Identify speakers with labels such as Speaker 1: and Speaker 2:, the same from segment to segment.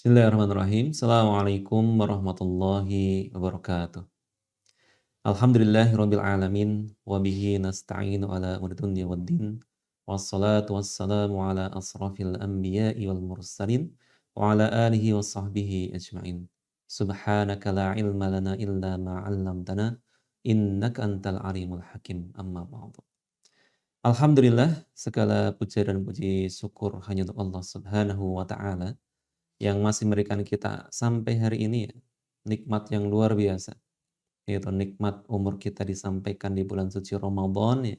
Speaker 1: Bismillahirrahmanirrahim. Assalamualaikum warahmatullahi wabarakatuh. Alhamdulillahirabbil alamin wa bihi nasta'inu ala umuri dunya waddin. Wassalatu wassalamu ala asrafil anbiya'i wal mursalin wa ala alihi wa sahbihi ajma'in. Subhanaka la ilma lana illa ma 'allamtana innaka antal alimul hakim. Amma ba'du. Alhamdulillah, segala puja dan puji syukur hanya untuk Allah Subhanahu wa taala yang masih memberikan kita sampai hari ini ya, nikmat yang luar biasa, yaitu nikmat umur kita disampaikan di bulan suci Ramadan ya.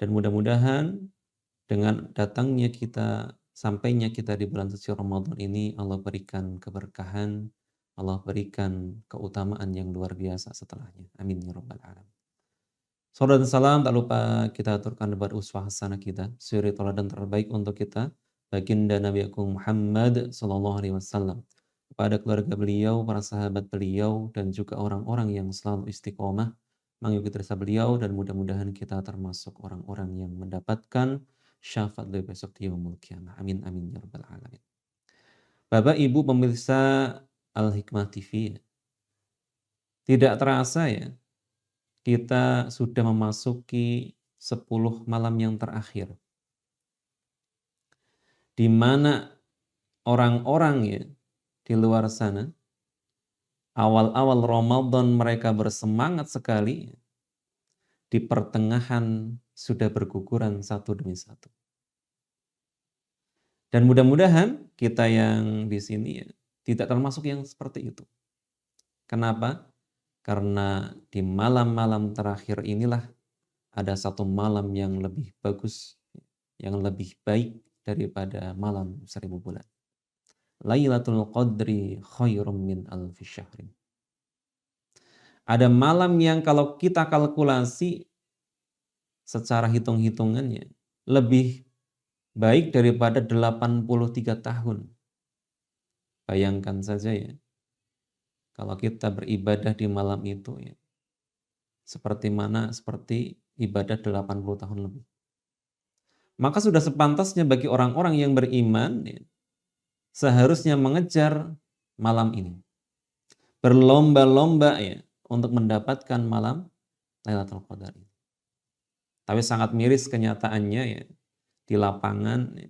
Speaker 1: Dan mudah-mudahan dengan datangnya kita, sampainya kita di bulan suci Ramadan ini, Allah berikan keberkahan, Allah berikan keutamaan yang luar biasa setelahnya. Amin ya rabbal alamin. Salam dan salam tak lupa kita aturkan kepada uswah hasanah kita, suri teladan terbaik untuk kita, baginda Nabi Agung Muhammad sallallahu alaihi wasallam, kepada keluarga beliau, para sahabat beliau, dan juga orang-orang yang selalu istiqomah mengikuti jasa beliau, dan mudah-mudahan kita termasuk orang-orang yang mendapatkan syafaat beliau besok di yaumul qiyamah. Amin amin ya rabbal alamin. Bapak Ibu pemirsa Al-Hikmah TV, tidak terasa ya, kita sudah memasuki 10 malam yang terakhir, di mana orang-orang ya di luar sana awal-awal Ramadan mereka bersemangat sekali, di pertengahan sudah berguguran satu demi satu. Dan mudah-mudahan kita yang di sini ya tidak termasuk yang seperti itu. Kenapa? Karena di malam-malam terakhir inilah ada satu malam yang lebih bagus, yang lebih baik daripada malam 1000 bulan. Lailatul Qadri khairum min alfi syahrin. Ada malam yang kalau kita kalkulasi secara hitung-hitungannya lebih baik daripada 83 tahun. Bayangkan saja ya, kalau kita beribadah di malam itu ya, seperti ibadah 80 tahun lebih. Maka sudah sepantasnya bagi orang-orang yang beriman ya, seharusnya mengejar malam ini. Berlomba-lomba ya untuk mendapatkan malam Lailatul Qadar ini. Tapi sangat miris kenyataannya ya, di lapangan ya,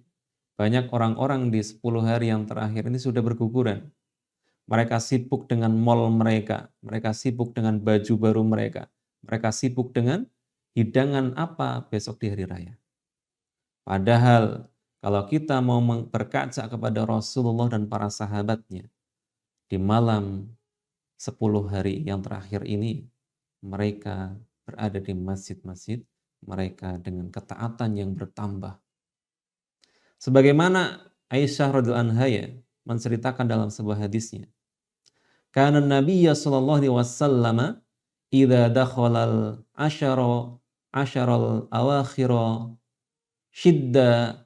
Speaker 1: banyak orang-orang di 10 hari yang terakhir ini sudah berguguran. Mereka sibuk dengan mal mereka sibuk dengan baju baru mereka sibuk dengan hidangan apa besok di hari raya. Padahal kalau kita mau berkaca kepada Rasulullah dan para sahabatnya, di malam 10 hari yang terakhir ini, mereka berada di masjid-masjid, mereka dengan ketaatan yang bertambah. Sebagaimana Aisyah radhiyallahu anha menceritakan dalam sebuah hadisnya, kana Nabiyya sallallahu alaihi wasallam idza dakhala asharal awakhira shidda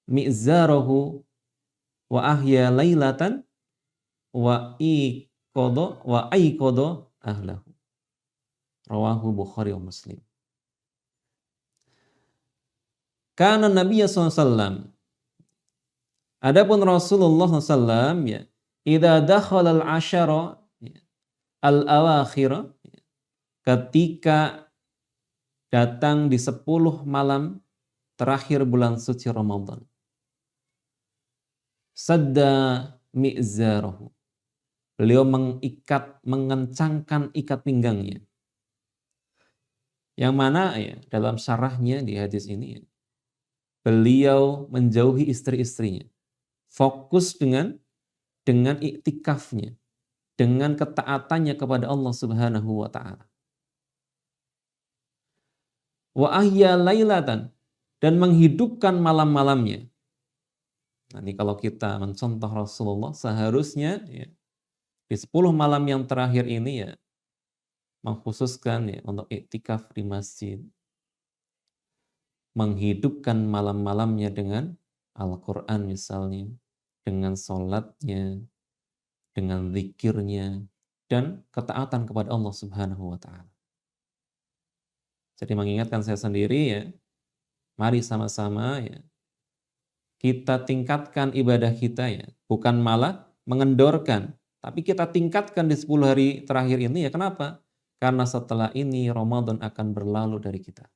Speaker 1: mi'zarahu wa ahya lailatan wa aiqadha ahlahu. Rawahu Bukhari wa Muslim. Kana Nabiyya sallallahu alaihi wasallam, adapun Rasulullah SAW ya, idza dakhala al-asyara al-awakhir, ketika datang di 10 malam terakhir bulan suci Ramadan, sadda mi'zarahu, beliau mengencangkan ikat pinggangnya. Yang mana ya dalam syarahnya di hadis ini ya, beliau menjauhi istri-istrinya, fokus dengan iktikafnya, dengan ketaatannya kepada Allah Subhanahu wa taala. Wa ahya lailatan, dan menghidupkan malam-malamnya. Nah, ini kalau kita mencontoh Rasulullah, seharusnya ya, di 10 malam yang terakhir ini ya mengkhususkan ya untuk iktikaf di masjid, menghidupkan malam-malamnya dengan Al-Quran misalnya, dengan sholatnya, dengan zikirnya, dan ketaatan kepada Allah Subhanahu wa taala. Jadi mengingatkan saya sendiri ya, mari sama-sama ya kita tingkatkan ibadah kita ya, bukan malah mengendorkan, tapi kita tingkatkan di 10 hari terakhir ini ya. Kenapa? Karena setelah ini Ramadan akan berlalu dari kita.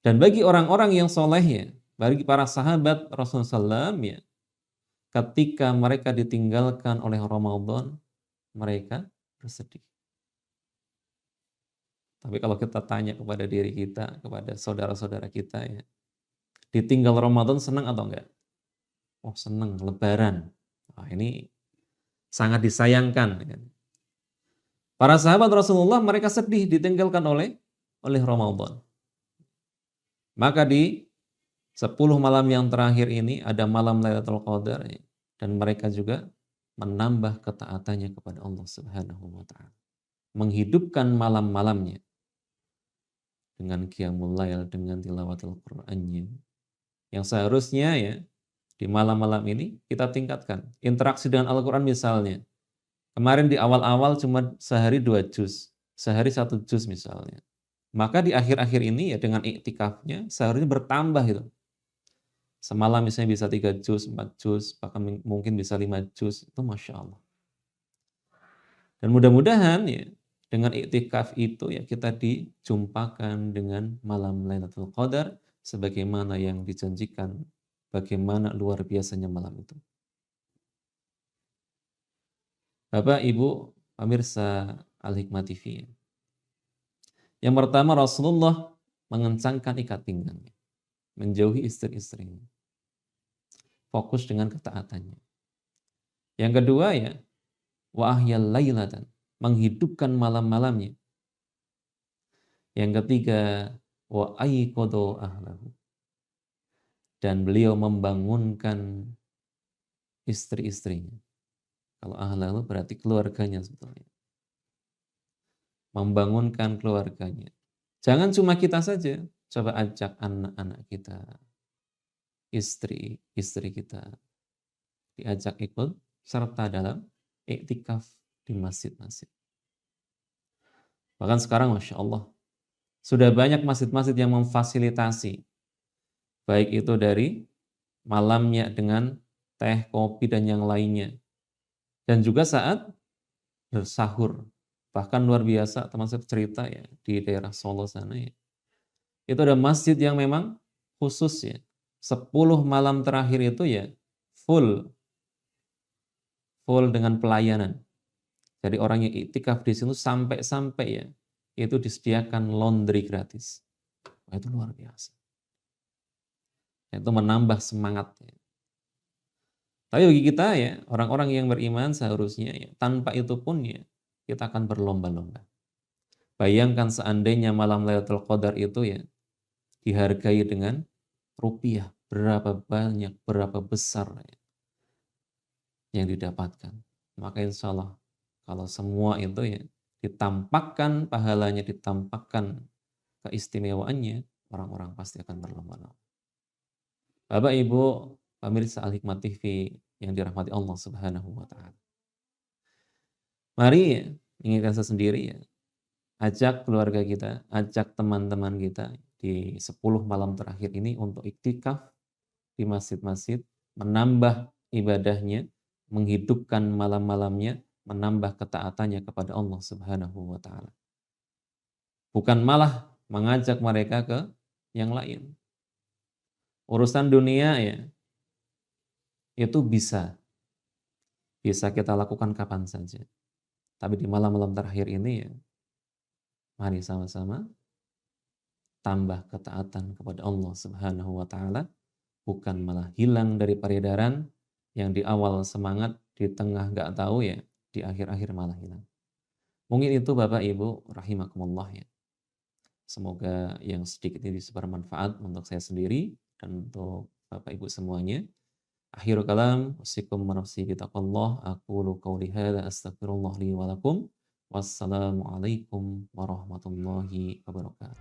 Speaker 1: Dan bagi orang-orang yang soleh ya, bagi para sahabat Rasulullah SAW ya, ketika mereka ditinggalkan oleh Ramadan, mereka bersedih. Tapi kalau kita tanya kepada diri kita, kepada saudara-saudara kita ya, ditinggal Ramadan senang atau enggak? Oh senang, lebaran. Wah, ini sangat disayangkan. Ya. Para sahabat Rasulullah mereka sedih ditinggalkan oleh Ramadan. Maka di 10 malam yang terakhir ini ada malam Lailatul Qadar ya, dan mereka juga menambah ketaatannya kepada Allah Subhanahu wa taala. Menghidupkan malam-malamnya dengan qiyamul lail, dengan tilawatul Qur'annya. Yang seharusnya ya di malam-malam ini kita tingkatkan interaksi dengan Al-Qur'an misalnya. Kemarin di awal-awal cuma sehari 2 juz, sehari 1 juz misalnya. Maka di akhir-akhir ini ya dengan iktikafnya seharusnya bertambah itu. Semalam misalnya bisa 3 juz, 4 juz, bahkan mungkin bisa 5 juz, itu Masya Allah. Dan mudah-mudahan ya dengan iktikaf itu ya kita dijumpakan dengan malam Lailatul Qadar sebagaimana yang dijanjikan, bagaimana luar biasanya malam itu. Bapak, Ibu, pemirsa Al-Hikmah TV. Yang pertama Rasulullah mengencangkan ikat pinggangnya, menjauhi istri-istrinya. Fokus dengan ketaatannya. Yang kedua ya, wa ahyal lailatan, menghidupkan malam-malamnya. Yang ketiga, wa aiqadha ahlahu. Dan beliau membangunkan istri-istrinya. Kalau ahlahu berarti keluarganya sebetulnya. Membangunkan keluarganya. Jangan cuma kita saja, coba ajak anak-anak kita, istri kita, diajak ikut serta dalam iktikaf di masjid-masjid. Bahkan sekarang Masya Allah, sudah banyak masjid-masjid yang memfasilitasi, baik itu dari malamnya dengan teh, kopi, dan yang lainnya. Dan juga saat bersahur. Bahkan luar biasa, termasuk cerita ya, di daerah Solo sana ya. Itu ada masjid yang memang khusus ya. 10 malam terakhir itu ya, full dengan pelayanan. Jadi orang yang iktikaf di situ sampai ya, itu disediakan laundry gratis. Wah, itu luar biasa. Itu menambah semangatnya. Tapi bagi kita ya, orang-orang yang beriman seharusnya ya, tanpa itu pun ya, kita akan berlomba-lomba. Bayangkan seandainya malam Lailatul Qadar itu ya, dihargai dengan rupiah, berapa banyak, berapa besar ya, yang didapatkan. Maka insya Allah, kalau semua itu ya, ditampakkan pahalanya, ditampakkan keistimewaannya, orang-orang pasti akan berlomba-lomba. Bapak, Ibu, pemirsa Al-Hikmah TV yang dirahmati Allah Subhanahu wa taala. Mari ya, ingatkan saya sendiri ya, ajak keluarga kita, ajak teman-teman kita di 10 malam terakhir ini untuk iktikaf di masjid-masjid, menambah ibadahnya, menghidupkan malam-malamnya, menambah ketaatannya kepada Allah Subhanahu wa taala. Bukan malah mengajak mereka ke yang lain. Urusan dunia ya, itu bisa kita lakukan kapan saja. Tapi di malam-malam terakhir ini ya, mari sama-sama tambah ketaatan kepada Allah Subhanahu wa taala, bukan malah hilang dari peredaran yang di awal semangat, di tengah nggak tahu ya, di akhir-akhir malah hilang. Mungkin itu Bapak Ibu rahimakumullah ya. Semoga yang sedikit ini bisa bermanfaat untuk saya sendiri dan untuk Bapak Ibu semuanya. Akhirul kalam, usikum wa nafsi bitaqwallah, aqulu qawli hadza astaghfirullah li wa lakum. Wassalamualaikum warahmatullahi wabarakatuh.